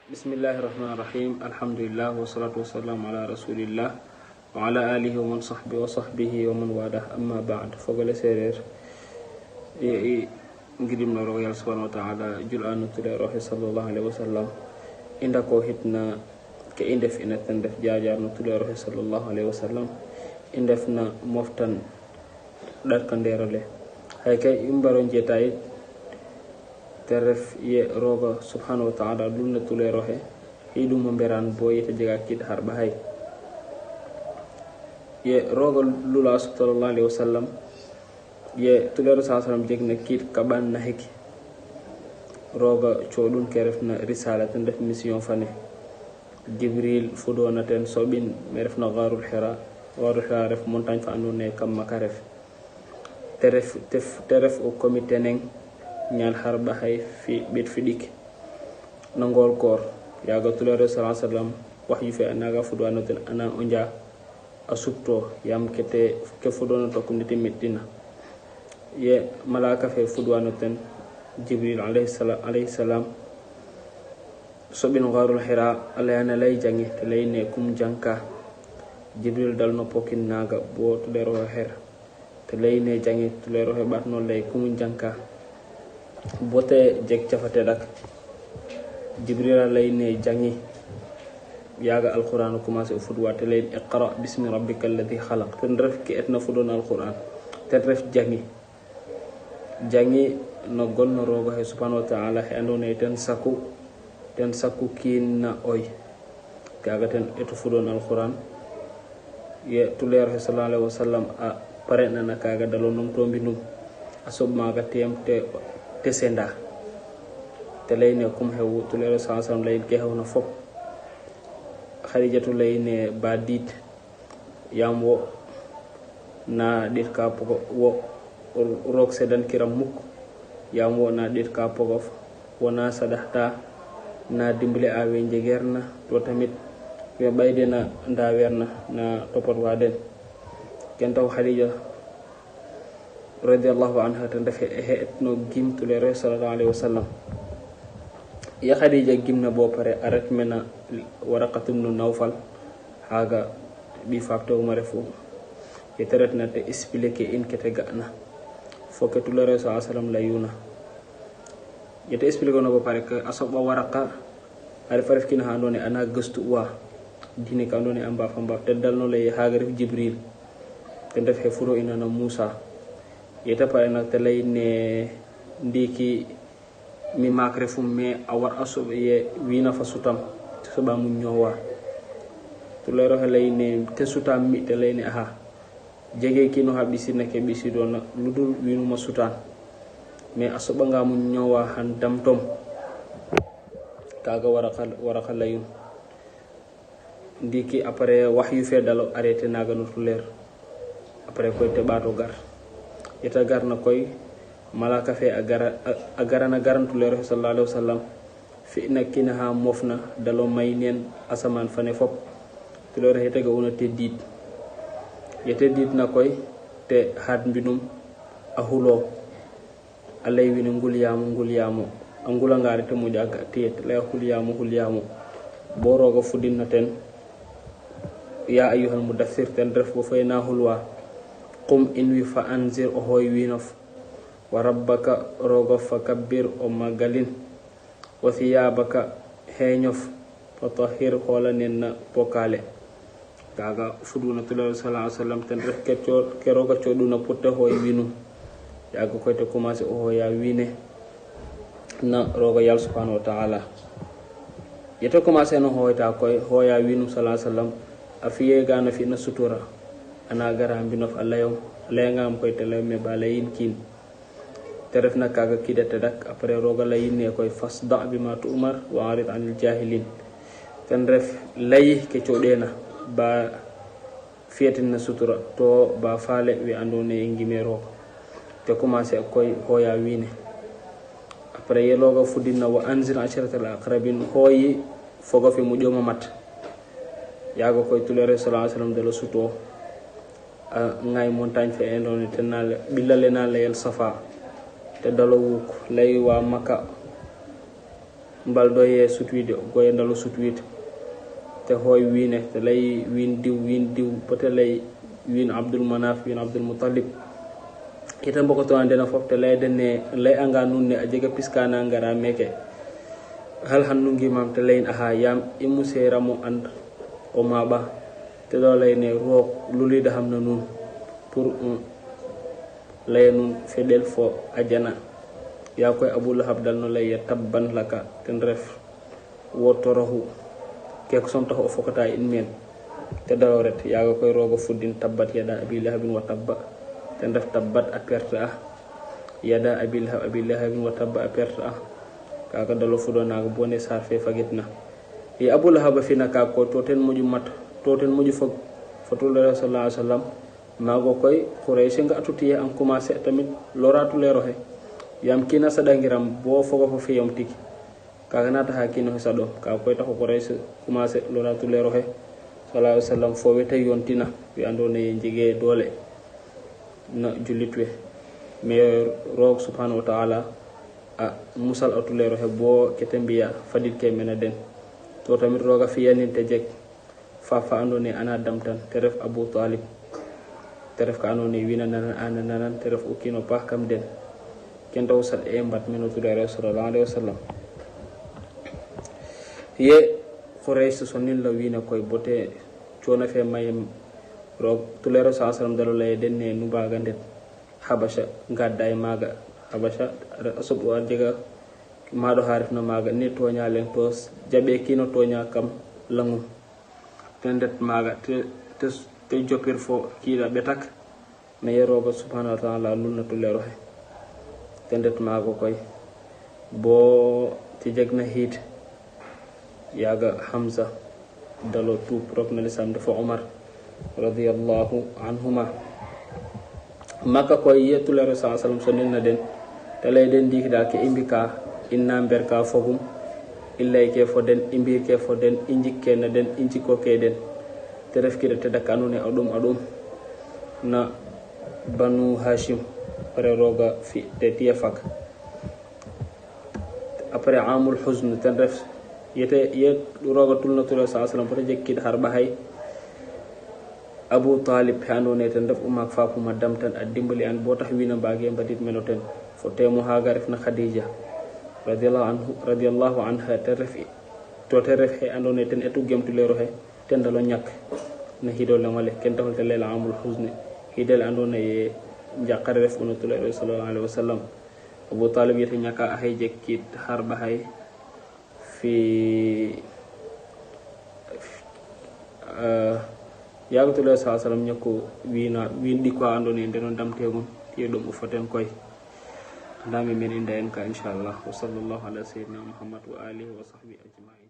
Bismillahirrahmanirrahim. Alhamdulillah wassalatu wassalamu ala rasulillah wa ala alihi wa man sahbihi wa man wadah, amma ba'd. Fogole serer ngidim no ro yalla subhanahu wa ta'ala julanu tude rohe sallallahu alaihi wasallam inda ko hitna ke indef ina tan def jaajar no tude rohe sallallahu alaihi wasallam indef na moftan dar kanderale hay kay imbaro jetay teref ye roga subhanahu wa ta'ala lunna tule rohe hidum mberan boy te jega kid har bahay ye roga lula sallallahu alaihi wasallam ye tule sallallahu jegna kid kaban na heki roga chodun keref na risala tan def mission fane jibril fudona ten sobin me ref na gharul hira ref montagne fa andone kam makaref teref o comité neng ñal har bahay fi bit fi dik nangol kor yaga tulere sallallahu alaihi wasallam wahyu fe anaga fudwana ten ana onja asupto yam kete ke fudona to kumiti metina ye malaka fe fudwana ten jibril alayhi salam sobin gharul hira alayna lay jangi te lay ne kum janka jibril dal no pokin naga bo tulero her te lay ne jangi tulero he batno lay kum janka bote jek cafate dak jibril lay ne jangi yaga alquran commencé fudwa te lay iqra bismi rabbikal ladhi khalaq ten ref ki etna fudon alquran ten ref jangi no gonno rogo he subhanahu wa ta'ala he andone ten saku kin na oy kaga ten etu fudon alquran ye tuler he sallallahu alaihi wasallam a parena na kaga dalo num tombi num asob maga te senda te layne kum hewu tulere sallallahu lay ke hewna fop khadijatu layne ba dit yamwo na dit ka pogo wo rok sedan kiram muk yamwo na dit ka pogo wona sadahta na dimbele awe jegerna to tamit be baydena ndawerna na topot waden kentaw khadija radiyallahu anha tan def no gim tulere sallallahu alaihi wasallam ya khadija gimna bo pare arat mena waraqatum nu nawfal haga bi fakto marefu yetaret na te expliquer in kete gana foke tulere sallallahu alaihi wasallam layuna yete expliquer no bo pare ke asaba waraqa ari faref kin ha andone ana gestu wa dine ka andone amba famba te dal no lay haga ref jibril te def he furo ina na musa yeta pare nak te lay ne ndiki mi makre fum me awar asobe ye wina fa sutam so ba mu ñowa to lero lay ne te sutam mi te lay ne aha jege ki no habisi nake bisi dona ludul winu ma sutan me asoba nga mu ñowa han dam tom kaga waraka layun ndiki après wahyu fe dalo arrêté naga no to leer après koy te bato gar yeta garna koy malaka fe agarana garantu leero sallallahu alaihi wasallam fi nakina ha mofna dalo maynen asaman fane fop to leero hete ga wona teddit na koy te had mbinum ahulo alay wini ngulyamu angula ngari te mo jaga tiet lay hulyamu boroga fudinna ten ya ayyuhal mudaththir ten ref bo fayna hulwa qum inwi fa anzir o hoy winof wa rabbaka rogo fakabbir o magalin wa thiyabaka heñof fatahhir holanenna pokale kaga fuduna sallallahu alaihi wasallam ten ref ke roga choduna putte hoy winu yago koyte commencé o hoya wine na roga yal subhanahu wa ta'ala yeto commencé no hoyta koy hoya winu sallallahu alaihi wasallam afiye gana fi na sutura ana garam binof allayo ngam koy tele me balayin kin teref na kaga kidete dak après roga layin ne koy fasda bima tu'mar wa arid anil jahilin ten ref lay ke chodena ba fietin na sutura to ba fale wi andone ngimero te commencé koy hoya wine après yeloga fudina wa anzir asharatal aqrabin hoyi fogo fi mu joma mat yago koy tulere sallallahu alaihi wasallam de lo suto ngay montagne fe endone tenal bilale na layel safa te dalo wuk lay wa maka mbalɗo ye sutwide goyendalo sutwide te hoy wiine te lay win diw pote lay win Abdul Manaf win Abdul Muttalib ita mbokoto andena fof te layden ne lay anga nun ne a jega piskana ngara meke hal hannu ngimam te layin aha yam immu seramo and o maɓa te ɗo lay ne roog lulida ham na nun pour laya nun feɗel fo ajana ya koy Abu Lahab dal no lay tabban laka ten ref wotorohu keko som tax o fokata in men te dalo ret yaga koy rogo fuddin tabbat yada abi lahabin wa tabba ten ref tabbat a perte a yada abi lahabin wa tabba a perte a kaga dalo fudo naga bone sar fe fagitna e Abu Lahab fina ka ko to ten moju mat to ten moju fog fatullah sallallahu alaihi wasallam mago koy Quraysh nga atuti an commencé tamit loratu lero he yam kina sadangiram bo fogo fo fiyam tiki kaga nata ha kino he sado ka koy taxo Quraysh commencé loratu lero he sallallahu alaihi wasallam fo wete yontina wi andone jige dole na julitwe mais roog subhanahu wa ta'ala a musal atu lero he bo ketembiya fadit ke mena den to tamit roga fiyanin te jek fa andone ana damtan te ref Abu Talib te ref ka andone wina nanan te ref ukino pa kam den ken taw sal e mbat meno tu dare sallallahu alaihi wasallam ye Quraysh sonin la wina koy bote chona fe mayem rog tulero sallallahu alaihi wasallam dalo lay den ne nu baga ndet habasha gadday maga habasha asubu adega mado harif na maga ne tonya len to jabe kino tonya kam langum tendet maga te jopir fo kila betak me yerogo subhanahu wa ta'ala lunna tulero he tendet mago koy bo ti jegna hit yaga Hamza dalo tu rokna lisam dafa Umar radiyallahu anhuma maka koy yetulero sallallahu alaihi wasallam sonin na den te lay den dikida ke imbika inna berka fogum illay ke foden imbi ke foden injikke na den injiko ke den te ref kide te dakanune adum na Banu Hashim pare roga fi te tiya fak après amul huzn ten ref yete roga tulna sallallahu alaihi wasallam pare jekkid harba hay Abu Talib andone ten ref umak fapu madam tan adimbali an bo tax wina bage mbatit menoten fo temu haga ref na Khadija radiyallahu anha te ref he andone ten etu gemtu lero he ten dalo nyak na hidol ngale ken tawal te lela amul huzn hidel andone ye jakare ref ono tulero sallallahu alaihi wasallam Abu Talib yete nyaka hay jekkit harba hay fi yago tulero sallallahu alaihi wasallam nyako windi ko andone ndeno damtegum ti dum ufaten koy andami men inda en ka inshallah wa sallallahu ala sayyidina Muhammad wa alihi wa sahbihi ajma'in